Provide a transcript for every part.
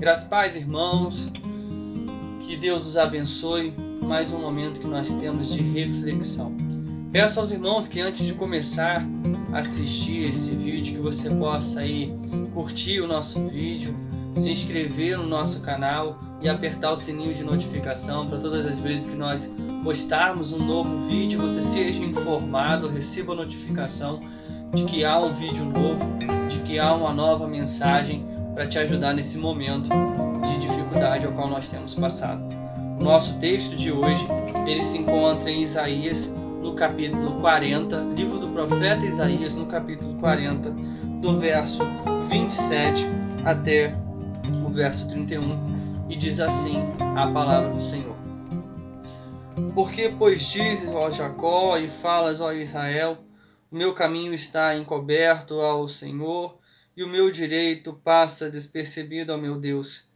Graças a paz, irmãos, que Deus os abençoe. Mais um momento que nós temos de reflexão. Peço aos irmãos que antes de começar a assistir esse vídeo, que você possa aí curtir o nosso vídeo, se inscrever no nosso canal e apertar o sininho de notificação para todas as vezes que nós postarmos um novo vídeo, você seja informado, receba a notificação de que há um vídeo novo, de que há uma nova mensagem para te ajudar nesse momento de dificuldade ao qual nós temos passado. O nosso texto de hoje, ele se encontra em Isaías, no capítulo 40, livro do profeta Isaías, no capítulo 40, do verso 27 até o verso 31, e diz assim a palavra do Senhor. Porque, pois, dizes, ó Jacó, e falas, ó Israel, o meu caminho está encoberto ao Senhor, e o meu direito passa despercebido ao meu Deus.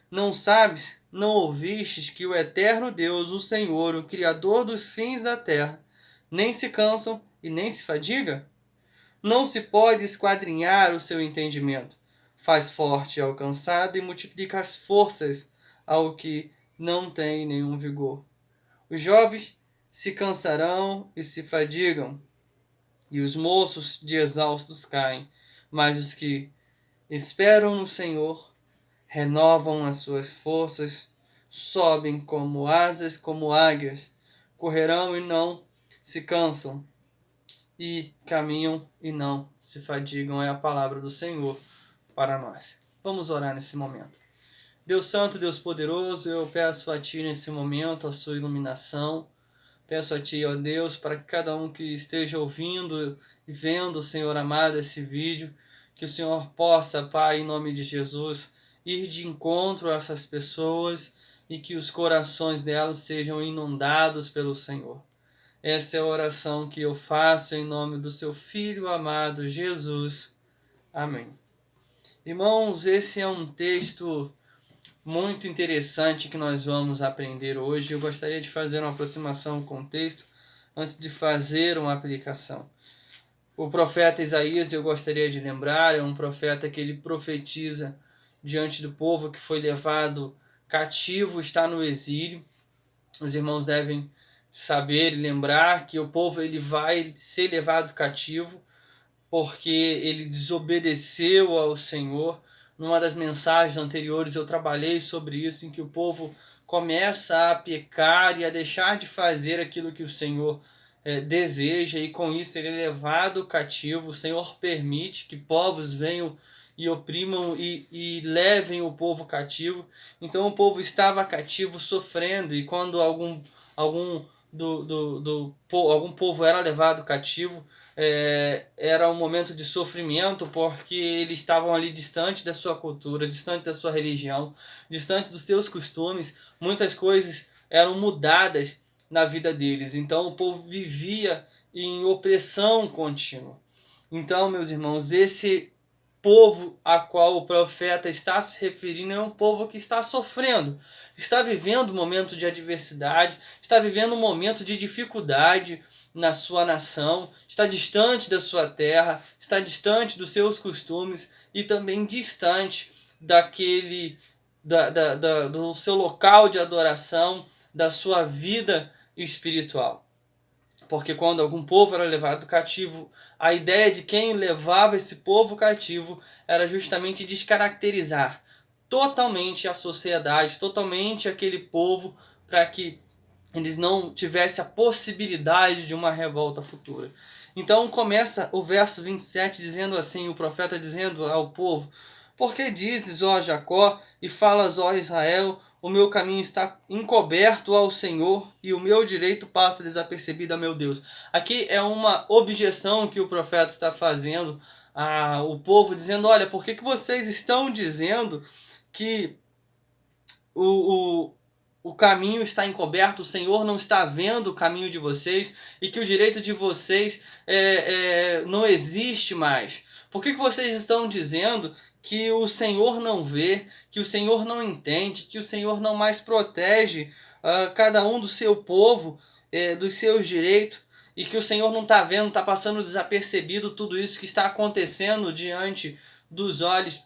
Não sabes, não ouvistes que o eterno Deus, o Senhor, o Criador dos fins da terra, nem se cansam e nem se fadiga? Não se pode esquadrinhar o seu entendimento. Faz forte ao cansado e multiplica as forças ao que não tem nenhum vigor. Os jovens se cansarão e se fadigam, e os moços de exaustos caem, mas os que esperam no Senhor renovam as suas forças, sobem como asas, como águias, correrão e não se cansam, e caminham e não se fadigam. É a palavra do Senhor para nós. Vamos orar nesse momento. Deus Santo, Deus Poderoso, eu peço a Ti nesse momento a sua iluminação. Peço a Ti, ó Deus, para que cada um que esteja ouvindo e vendo, Senhor amado, esse vídeo, que o Senhor possa, Pai, em nome de Jesus, ir de encontro a essas pessoas e que os corações delas sejam inundados pelo Senhor. Essa é a oração que eu faço em nome do Seu Filho amado, Jesus. Amém. Irmãos, esse é um texto muito interessante que nós vamos aprender hoje. Eu gostaria de fazer uma aproximação com o texto antes de fazer uma aplicação. O profeta Isaías, eu gostaria de lembrar, é um profeta que ele profetiza diante do povo que foi levado cativo, está no exílio. Os irmãos devem saber e lembrar que o povo ele vai ser levado cativo porque ele desobedeceu ao Senhor. Numa das mensagens anteriores eu trabalhei sobre isso, em que o povo começa a pecar e a deixar de fazer aquilo que o Senhor deseja, e com isso ele é levado cativo. O Senhor permite que povos venham e oprimam e levem o povo cativo. Então o povo estava cativo, sofrendo, e quando algum povo era levado cativo, era um momento de sofrimento, porque eles estavam ali distante da sua cultura, distante da sua religião, distante dos seus costumes. Muitas coisas eram mudadas na vida deles, então o povo vivia em opressão contínua. Então, meus irmãos, esse povo a qual o profeta está se referindo é um povo que está sofrendo, está vivendo um momento de adversidade, está vivendo um momento de dificuldade na sua nação, está distante da sua terra, está distante dos seus costumes e também distante do seu local de adoração, da sua vida espiritual. Porque quando algum povo era levado cativo, a ideia de quem levava esse povo cativo era justamente descaracterizar totalmente a sociedade, totalmente aquele povo, para que eles não tivessem a possibilidade de uma revolta futura. Então começa o verso 27 dizendo assim, o profeta dizendo ao povo: Porque dizes, ó Jacó, e falas, ó Israel, o meu caminho está encoberto ao Senhor, e o meu direito passa desapercebido a meu Deus. Aqui é uma objeção que o profeta está fazendo ao povo, dizendo: olha, por que vocês estão dizendo que o caminho está encoberto, o Senhor não está vendo o caminho de vocês, e que o direito de vocês não existe mais? Por que vocês estão dizendo que o Senhor não vê, que o Senhor não entende, que o Senhor não mais protege cada um do seu povo, dos seus direitos, e que o Senhor não está vendo, está passando desapercebido tudo isso que está acontecendo diante dos olhos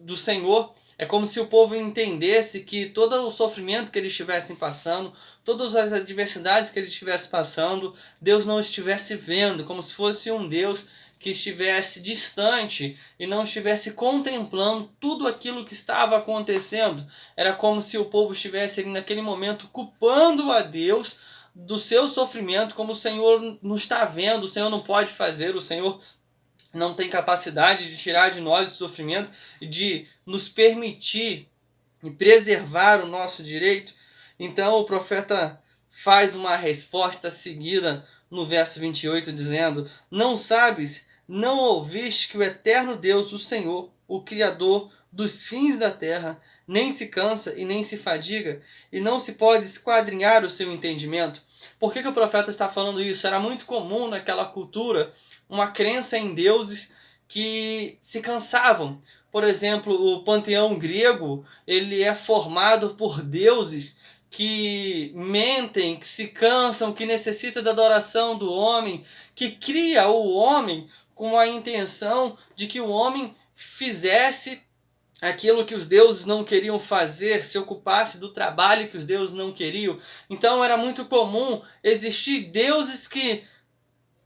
do Senhor? É como se o povo entendesse que todo o sofrimento que eles estivessem passando, todas as adversidades que eles estivessem passando, Deus não estivesse vendo, como se fosse um Deus que estivesse distante e não estivesse contemplando tudo aquilo que estava acontecendo. Era como se o povo estivesse naquele momento culpando a Deus do seu sofrimento, como o Senhor não está vendo, o Senhor não pode fazer, o Senhor não tem capacidade de tirar de nós o sofrimento e de nos permitir e preservar o nosso direito. Então o profeta faz uma resposta seguida no verso 28, dizendo: Não sabes, não ouviste que o eterno Deus, o Senhor, o Criador dos fins da terra, nem se cansa e nem se fadiga, e não se pode esquadrinhar o seu entendimento? Por que o profeta está falando isso? Era muito comum naquela cultura uma crença em deuses que se cansavam. Por exemplo, o panteão grego, ele é formado por deuses que mentem, que se cansam, que necessitam da adoração do homem, que cria o homem com a intenção de que o homem fizesse aquilo que os deuses não queriam fazer, se ocupasse do trabalho que os deuses não queriam. Então era muito comum existir deuses que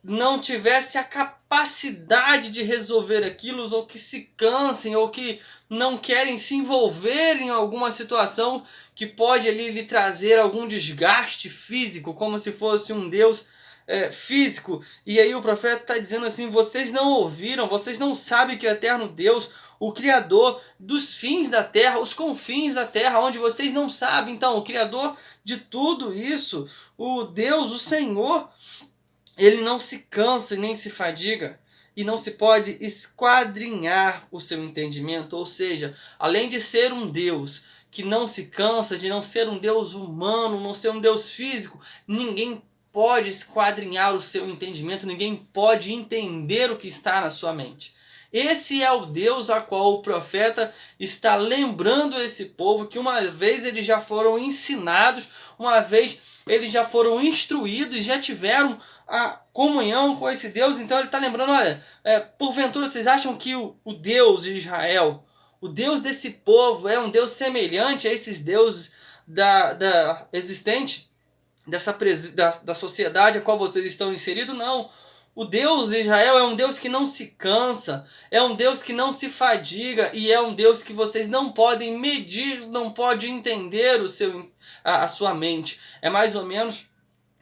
não tivesse a capacidade de resolver aquilo, ou que se cansem, ou que não querem se envolver em alguma situação que pode ali lhe trazer algum desgaste físico, como se fosse um Deus físico. E aí o profeta está dizendo assim: vocês não ouviram, vocês não sabem que o eterno Deus, o Criador dos fins da terra, os confins da terra, onde vocês não sabem, então o Criador de tudo isso, o Deus, o Senhor, ele não se cansa e nem se fadiga, e não se pode esquadrinhar o seu entendimento. Ou seja, além de ser um Deus que não se cansa, de não ser um Deus humano, não ser um Deus físico, ninguém pode esquadrinhar o seu entendimento, ninguém pode entender o que está na sua mente. Esse é o Deus a qual o profeta está lembrando esse povo, que uma vez eles já foram ensinados, uma vez eles já foram instruídos, já tiveram a comunhão com esse Deus. Então ele está lembrando: olha, porventura vocês acham que o Deus de Israel, o Deus desse povo, é um Deus semelhante a esses deuses da existente, da sociedade a qual vocês estão inseridos? Não. O Deus de Israel é um Deus que não se cansa, é um Deus que não se fadiga, e é um Deus que vocês não podem medir, não podem entender a sua mente. É mais ou menos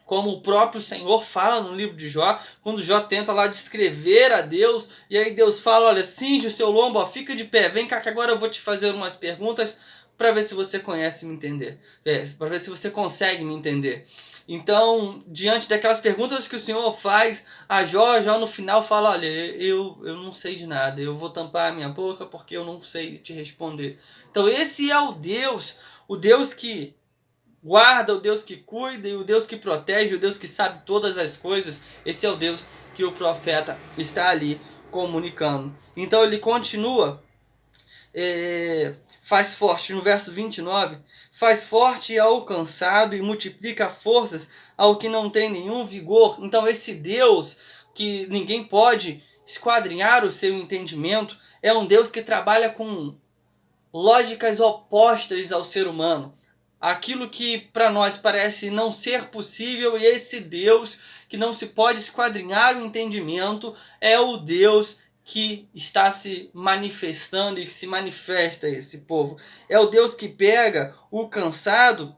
como o próprio Senhor fala no livro de Jó, quando Jó tenta lá descrever a Deus, e aí Deus fala: olha, cinge o seu lombo, ó, fica de pé, vem cá que agora eu vou te fazer umas perguntas para ver se você conhece me entender, para ver se você consegue me entender. Então, diante daquelas perguntas que o Senhor faz a Jó, Jó no final fala: olha, eu não sei de nada, eu vou tampar a minha boca porque eu não sei te responder. Então esse é o Deus que guarda, o Deus que cuida, e o Deus que protege, o Deus que sabe todas as coisas. Esse é o Deus que o profeta está ali comunicando. Então ele continua, faz forte, no verso 29, faz forte ao cansado e multiplica forças ao que não tem nenhum vigor. Então esse Deus que ninguém pode esquadrinhar o seu entendimento é um Deus que trabalha com lógicas opostas ao ser humano. Aquilo que para nós parece não ser possível, e esse Deus que não se pode esquadrinhar o entendimento é o Deus que está se manifestando e que se manifesta a esse povo. É o Deus que pega o cansado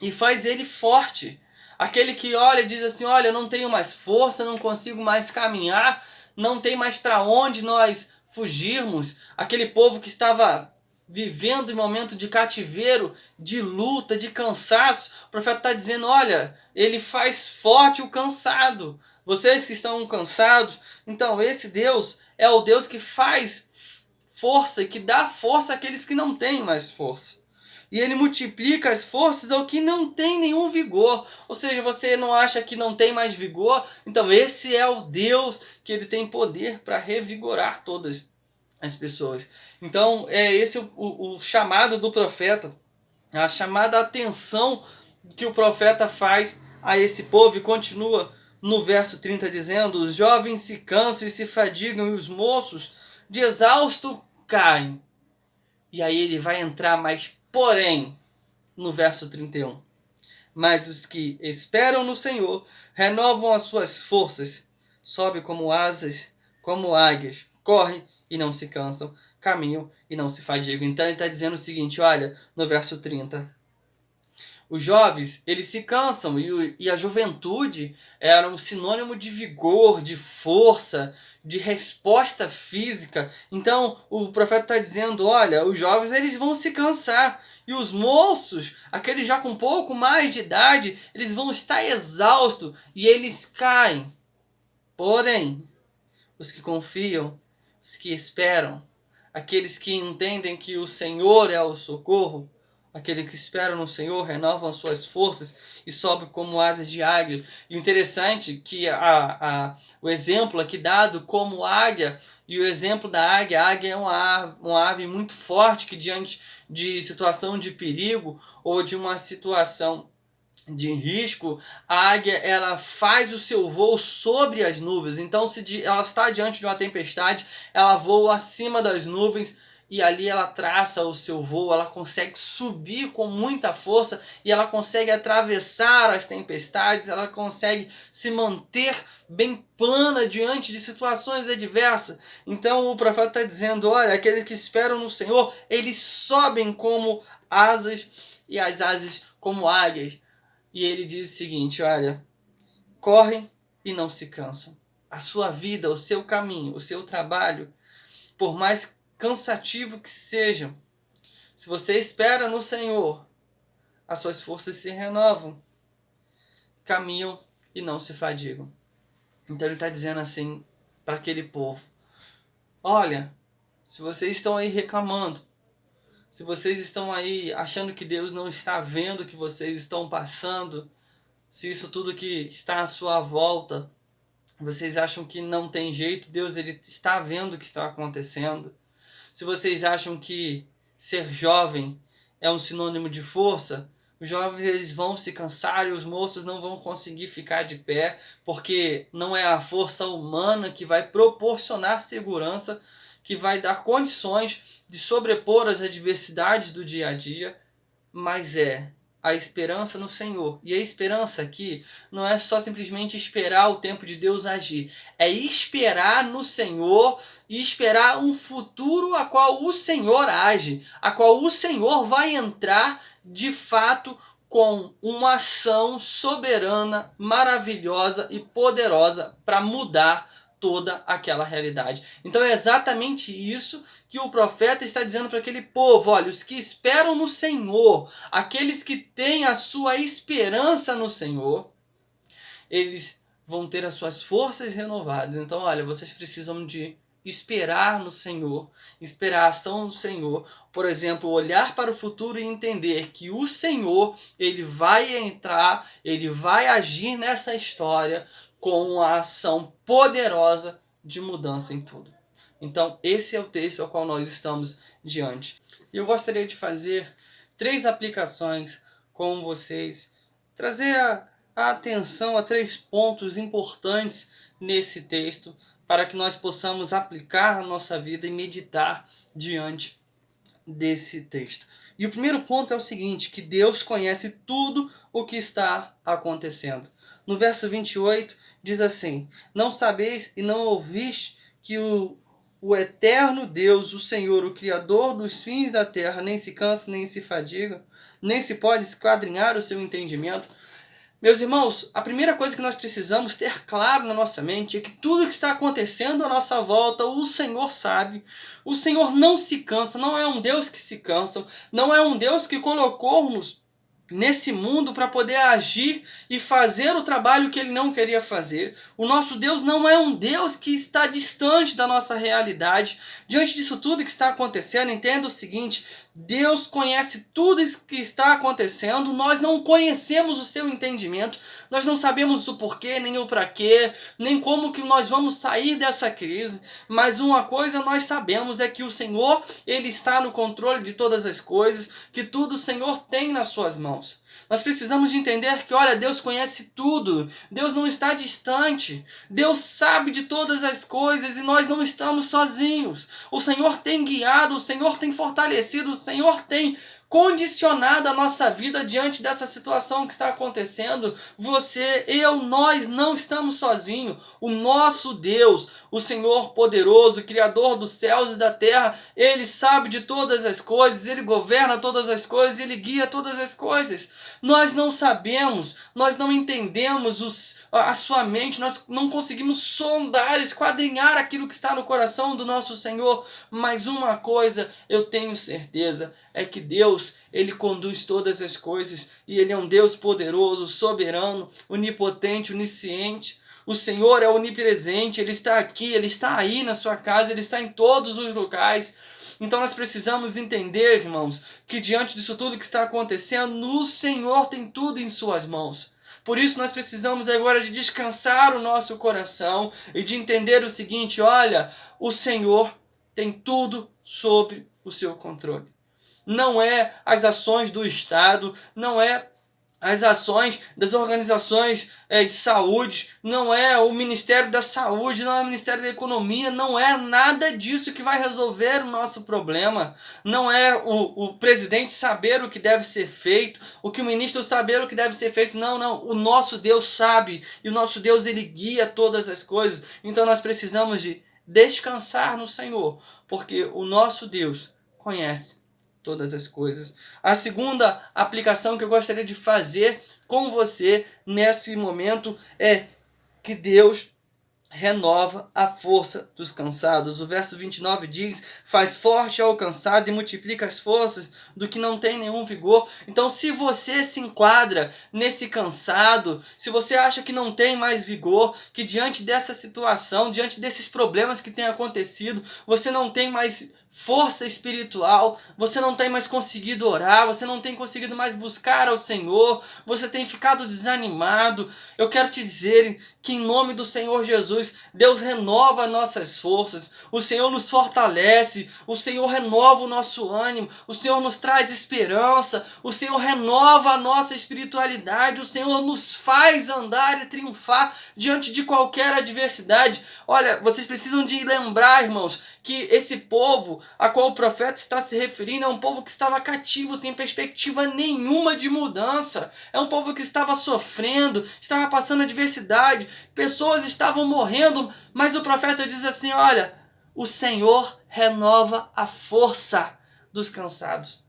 e faz ele forte. Aquele que olha e diz assim: olha, eu não tenho mais força, não consigo mais caminhar, não tem mais para onde nós fugirmos. Aquele povo que estava vivendo em momento de cativeiro, de luta, de cansaço, o profeta está dizendo: olha, ele faz forte o cansado. Vocês que estão cansados, então esse Deus é o Deus que faz força e que dá força àqueles que não têm mais força. E ele multiplica as forças ao que não tem nenhum vigor. Ou seja, você não acha que não tem mais vigor? Então esse é o Deus que ele tem poder para revigorar todas as pessoas. Então é esse o chamado do profeta, a chamada atenção que o profeta faz a esse povo. E continua no verso 30 dizendo: os jovens se cansam e se fadigam, e os moços de exausto caem. E aí ele vai entrar mais porém no verso 31. Mas os que esperam no Senhor renovam as suas forças, sobe como asas, como águias, correm e não se cansam, caminham e não se fadigam. Então ele está dizendo o seguinte, olha, no verso 30. Os jovens, eles se cansam e a juventude era um sinônimo de vigor, de força, de resposta física. Então o profeta está dizendo, olha, os jovens eles vão se cansar e os moços, aqueles já com um pouco mais de idade, eles vão estar exaustos e eles caem. Porém, os que confiam, os que esperam, aqueles que entendem que o Senhor é o socorro, aqueles que esperam no Senhor renovam suas forças e sobem como asas de águia. E o interessante é que o exemplo aqui dado como águia, e o exemplo da águia, a águia é uma ave muito forte que diante de situação de perigo ou de uma situação de risco, a águia ela faz o seu voo sobre as nuvens. Então, se ela está diante de uma tempestade, ela voa acima das nuvens e ali ela traça o seu voo, ela consegue subir com muita força e ela consegue atravessar as tempestades, ela consegue se manter bem plana diante de situações adversas. Então o profeta está dizendo, olha, aqueles que esperam no Senhor, eles sobem como asas e as asas como águias. E ele diz o seguinte, olha, correm e não se cansam. A sua vida, o seu caminho, o seu trabalho, por mais cansativo que seja, se você espera no Senhor, as suas forças se renovam, caminham e não se fadigam. Então ele está dizendo assim para aquele povo, olha, se vocês estão aí reclamando, se vocês estão aí achando que Deus não está vendo o que vocês estão passando, se isso tudo que está à sua volta, vocês acham que não tem jeito, Deus ele está vendo o que está acontecendo. Se vocês acham que ser jovem é um sinônimo de força, os jovens eles vão se cansar e os moços não vão conseguir ficar de pé, porque não é a força humana que vai proporcionar segurança, que vai dar condições de sobrepor as adversidades do dia a dia, mas é a esperança no Senhor. E a esperança aqui não é só simplesmente esperar o tempo de Deus agir. É esperar no Senhor e esperar um futuro a qual o Senhor age, a qual o Senhor vai entrar de fato com uma ação soberana, maravilhosa e poderosa para mudar toda aquela realidade. Então é exatamente isso que o profeta está dizendo para aquele povo, olha, os que esperam no Senhor, aqueles que têm a sua esperança no Senhor, eles vão ter as suas forças renovadas. Então, olha, vocês precisam de esperar no Senhor, esperar a ação do Senhor, por exemplo, olhar para o futuro e entender que o Senhor, ele vai entrar, ele vai agir nessa história com uma ação poderosa de mudança em tudo. Então, esse é o texto ao qual nós estamos diante. E eu gostaria de fazer 3 aplicações com vocês, trazer a atenção a 3 pontos importantes nesse texto, para que nós possamos aplicar na nossa vida e meditar diante desse texto. E o primeiro ponto é o seguinte, que Deus conhece tudo o que está acontecendo. No verso 28 diz assim, não sabeis e não ouvistes que o eterno Deus, o Senhor, o Criador dos fins da terra, nem se cansa, nem se fadiga, nem se pode esquadrinhar o seu entendimento. Meus irmãos, a primeira coisa que nós precisamos ter claro na nossa mente é que tudo que está acontecendo à nossa volta, o Senhor sabe. O Senhor não se cansa, não é um Deus que se cansa, não é um Deus que colocou-nos nesse mundo para poder agir e fazer o trabalho que ele não queria fazer. O nosso Deus não é um Deus que está distante da nossa realidade. Diante disso tudo que está acontecendo, entenda o seguinte, Deus conhece tudo isso que está acontecendo, nós não conhecemos o seu entendimento, nós não sabemos o porquê, nem o para quê, nem como que nós vamos sair dessa crise, mas uma coisa nós sabemos é que o Senhor, ele está no controle de todas as coisas, que tudo o Senhor tem nas suas mãos. Nós precisamos de entender que, olha, Deus conhece tudo, Deus não está distante, Deus sabe de todas as coisas e nós não estamos sozinhos. O Senhor tem guiado, o Senhor tem fortalecido, o Senhor tem condicionado a nossa vida diante dessa situação que está acontecendo. Você, eu, nós não estamos sozinhos. O nosso Deus, o Senhor poderoso, Criador dos céus e da terra, Ele sabe de todas as coisas, Ele governa todas as coisas, Ele guia todas as coisas. Nós não sabemos, nós não entendemos a sua mente, nós não conseguimos sondar, esquadrinhar aquilo que está no coração do nosso Senhor, mas uma coisa eu tenho certeza, é que Deus, Ele conduz todas as coisas e Ele é um Deus poderoso, soberano, onipotente, onisciente. O Senhor é onipresente, Ele está aqui, Ele está aí na sua casa, Ele está em todos os locais. Então nós precisamos entender, irmãos, que diante disso tudo que está acontecendo, o Senhor tem tudo em suas mãos. Por isso nós precisamos agora de descansar o nosso coração e de entender o seguinte, olha, o Senhor tem tudo sob o seu controle. Não é as ações do Estado, não é as ações das organizações de saúde, não é o Ministério da Saúde, não é o Ministério da Economia, não é nada disso que vai resolver o nosso problema. Não é o presidente saber o que deve ser feito, o que o ministro saber o que deve ser feito. Não, não. O nosso Deus sabe e o nosso Deus, Ele guia todas as coisas. Então nós precisamos de descansar no Senhor, porque o nosso Deus conhece todas as coisas. A segunda aplicação que eu gostaria de fazer com você nesse momento é que Deus renova a força dos cansados. O verso 29 diz, faz forte ao cansado e multiplica as forças do que não tem nenhum vigor. Então se você se enquadra nesse cansado, se você acha que não tem mais vigor, que diante dessa situação, diante desses problemas que têm acontecido, você não tem mais força espiritual, você não tem mais conseguido orar, você não tem conseguido mais buscar ao Senhor, você tem ficado desanimado, eu quero te dizer que em nome do Senhor Jesus, Deus renova nossas forças, o Senhor nos fortalece, o Senhor renova o nosso ânimo, o Senhor nos traz esperança, o Senhor renova a nossa espiritualidade, o Senhor nos faz andar e triunfar diante de qualquer adversidade. Olha, vocês precisam de lembrar, irmãos, que esse povo a qual o profeta está se referindo é um povo que estava cativo, sem perspectiva nenhuma de mudança. É um povo que estava sofrendo, estava passando adversidade, pessoas estavam morrendo, mas o profeta diz assim, olha, o Senhor renova a força dos cansados.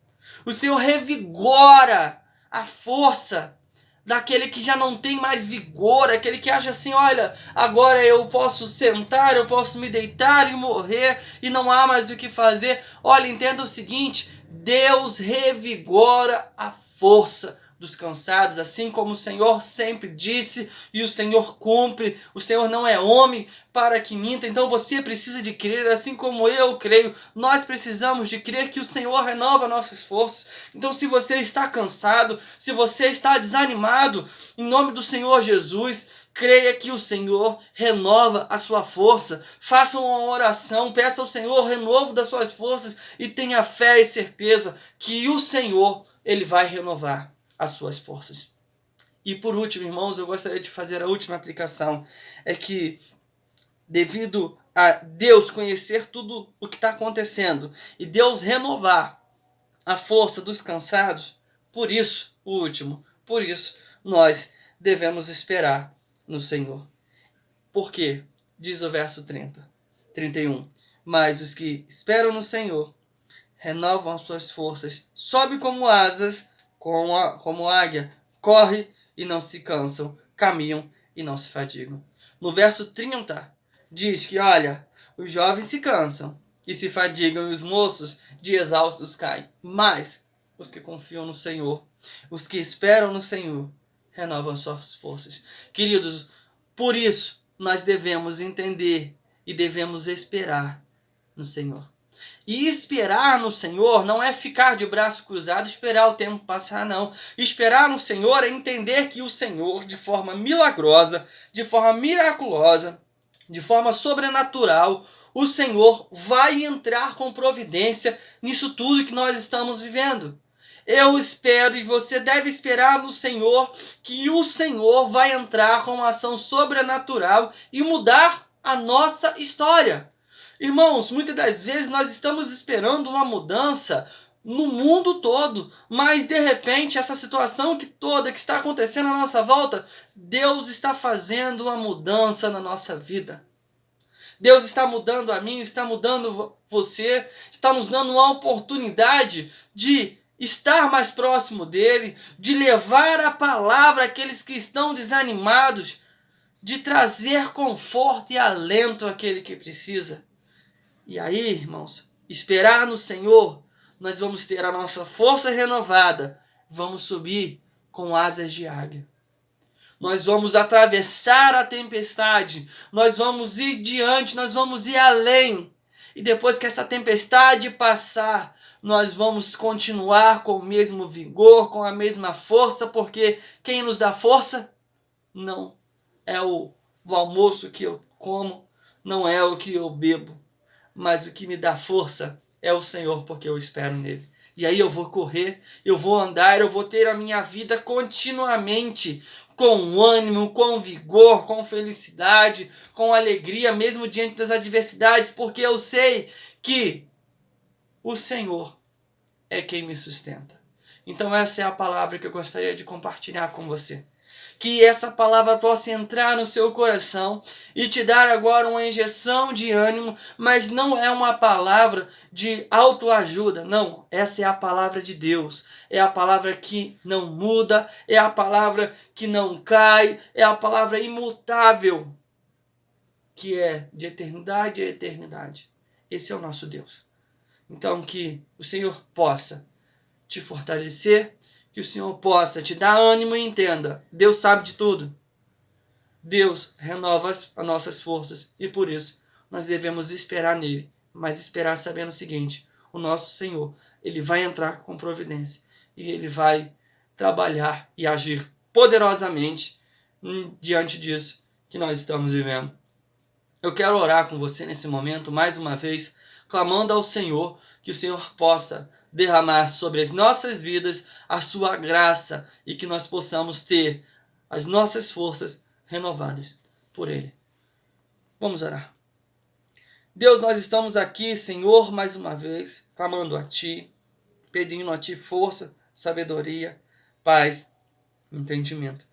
O Senhor revigora a força daquele que já não tem mais vigor, aquele que acha assim, olha, agora eu posso sentar, eu posso me deitar e morrer e não há mais o que fazer. Olha, entenda o seguinte, Deus revigora a força dos cansados, assim como o Senhor sempre disse e o Senhor cumpre. O Senhor não é homem para que minta, então você precisa de crer, assim como eu creio. Nós precisamos de crer que o Senhor renova nossas forças. Então se você está cansado, se você está desanimado, em nome do Senhor Jesus, creia que o Senhor renova a sua força. Faça uma oração, peça ao Senhor o renovo das suas forças e tenha fé e certeza que o Senhor, Ele vai renovar as suas forças. E por último, irmãos, eu gostaria de fazer a última aplicação. É que devido a Deus conhecer tudo o que está acontecendo e Deus renovar a força dos cansados, por isso nós devemos esperar no Senhor. Por quê? Diz o verso 31. Mas os que esperam no Senhor renovam as suas forças, sobe como asas, como águia, corre e não se cansam, caminham e não se fadigam. No verso 30 diz que, olha, os jovens se cansam e se fadigam e os moços de exaustos caem. Mas os que confiam no Senhor, os que esperam no Senhor, renovam suas forças. Queridos, por isso nós devemos entender e devemos esperar no Senhor. E esperar no Senhor não é ficar de braço cruzado e esperar o tempo passar, não. Esperar no Senhor é entender que o Senhor, de forma milagrosa, de forma miraculosa, de forma sobrenatural, o Senhor vai entrar com providência nisso tudo que nós estamos vivendo. Eu espero e você deve esperar no Senhor que o Senhor vai entrar com uma ação sobrenatural e mudar a nossa história. Irmãos, muitas das vezes nós estamos esperando uma mudança no mundo todo, mas de repente essa situação toda que está acontecendo à nossa volta, Deus está fazendo uma mudança na nossa vida. Deus está mudando a mim, está mudando você, está nos dando uma oportunidade de estar mais próximo dele, de levar a palavra àqueles que estão desanimados, de trazer conforto e alento àquele que precisa. E aí, irmãos, esperar no Senhor, nós vamos ter a nossa força renovada, vamos subir com asas de águia. Nós vamos atravessar a tempestade, nós vamos ir diante, nós vamos ir além. E depois que essa tempestade passar, nós vamos continuar com o mesmo vigor, com a mesma força, porque quem nos dá força não é o almoço que eu como, não é o que eu bebo, mas o que me dá força é o Senhor, porque eu espero nele. E aí eu vou correr, eu vou andar, eu vou ter a minha vida continuamente com ânimo, com vigor, com felicidade, com alegria, mesmo diante das adversidades, porque eu sei que o Senhor é quem me sustenta. Então essa é a palavra que eu gostaria de compartilhar com você. Que essa palavra possa entrar no seu coração e te dar agora uma injeção de ânimo, mas não é uma palavra de autoajuda, não. Essa é a palavra de Deus, é a palavra que não muda, é a palavra que não cai, é a palavra imutável, que é de eternidade a eternidade. Esse é o nosso Deus. Então que o Senhor possa te fortalecer, que o Senhor possa te dar ânimo e entenda, Deus sabe de tudo. Deus renova as nossas forças e por isso nós devemos esperar nele, mas esperar sabendo o seguinte, o nosso Senhor, ele vai entrar com providência e ele vai trabalhar e agir poderosamente diante disso que nós estamos vivendo. Eu quero orar com você nesse momento, mais uma vez, clamando ao Senhor, que o Senhor possa derramar sobre as nossas vidas a sua graça e que nós possamos ter as nossas forças renovadas por Ele. Vamos orar. Deus, nós estamos aqui, Senhor, mais uma vez, clamando a Ti, pedindo a Ti força, sabedoria, paz, entendimento.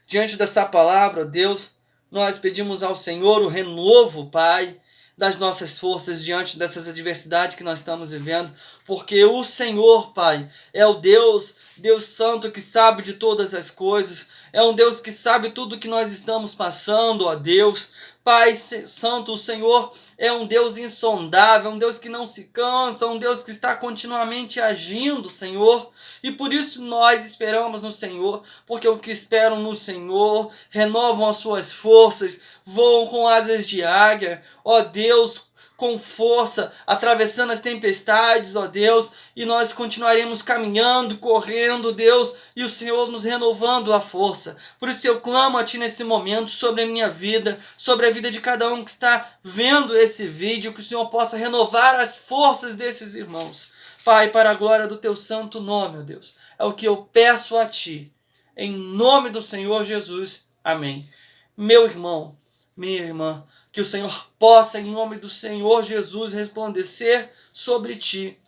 Diante dessa palavra, Deus, nós pedimos ao Senhor o renovo, Pai, das nossas forças diante dessas adversidades que nós estamos vivendo, porque o Senhor, Pai, é o Deus Santo que sabe de todas as coisas, é um Deus que sabe tudo que nós estamos passando, ó Deus. Pai Santo, o Senhor é um Deus insondável, um Deus que não se cansa, um Deus que está continuamente agindo, Senhor. E por isso nós esperamos no Senhor, porque o que esperam no Senhor renovam as suas forças, voam com asas de águia, ó Deus, com força, atravessando as tempestades, ó Deus, e nós continuaremos caminhando, correndo, Deus, e o Senhor nos renovando a força. Por isso eu clamo a Ti nesse momento sobre a minha vida, sobre a vida de cada um que está vendo esse vídeo, que o Senhor possa renovar as forças desses irmãos. Pai, para a glória do Teu santo nome, ó Deus, é o que eu peço a Ti, em nome do Senhor Jesus. Amém. Meu irmão, minha irmã, que o Senhor possa, em nome do Senhor Jesus, resplandecer sobre ti,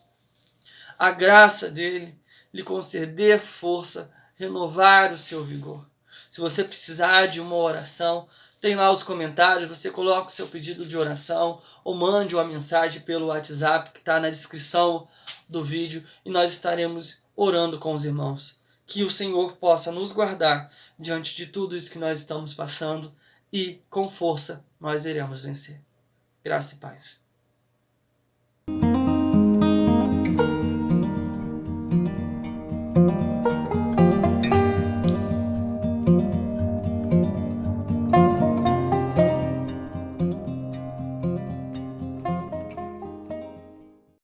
a graça dele, lhe conceder força, renovar o seu vigor. Se você precisar de uma oração, tem lá os comentários, você coloca o seu pedido de oração ou mande uma mensagem pelo WhatsApp que está na descrição do vídeo e nós estaremos orando com os irmãos. Que o Senhor possa nos guardar diante de tudo isso que nós estamos passando e com força nós iremos vencer. Graça e paz.